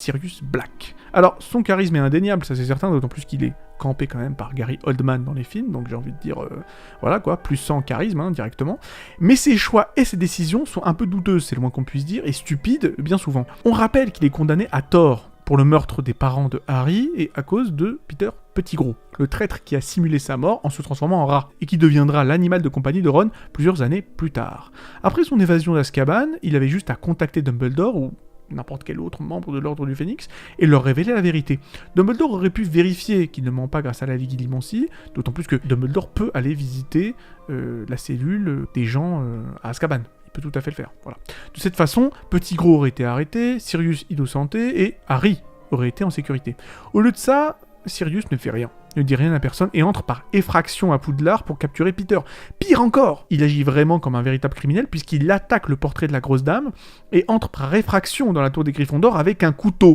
Sirius Black. Alors, son charisme est indéniable, ça c'est certain, d'autant plus qu'il est campé quand même par Gary Oldman dans les films, donc j'ai envie de dire, voilà quoi, plus sans charisme, hein, directement. Mais ses choix et ses décisions sont un peu douteuses, c'est le moins qu'on puisse dire, et stupides, bien souvent. On rappelle qu'il est condamné à tort pour le meurtre des parents de Harry, et à cause de Peter Pettigrew, le traître qui a simulé sa mort en se transformant en rat, et qui deviendra l'animal de compagnie de Ron plusieurs années plus tard. Après son évasion d'Azkaban, il avait juste à contacter Dumbledore, ou n'importe quel autre membre de l'Ordre du Phénix, et leur révéler la vérité. Dumbledore aurait pu vérifier qu'il ne ment pas grâce à la Ligue Illimoncie, d'autant plus que Dumbledore peut aller visiter la cellule des gens à Azkaban. Il peut tout à fait le faire, voilà. De cette façon, Pettigrew aurait été arrêté, Sirius innocenté, et Harry aurait été en sécurité. Au lieu de ça, Sirius ne fait rien, ne dit rien à personne et entre par effraction à Poudlard pour capturer Peter. Pire encore, il agit vraiment comme un véritable criminel puisqu'il attaque le portrait de la grosse dame et entre par effraction dans la tour des Gryffondors avec un couteau.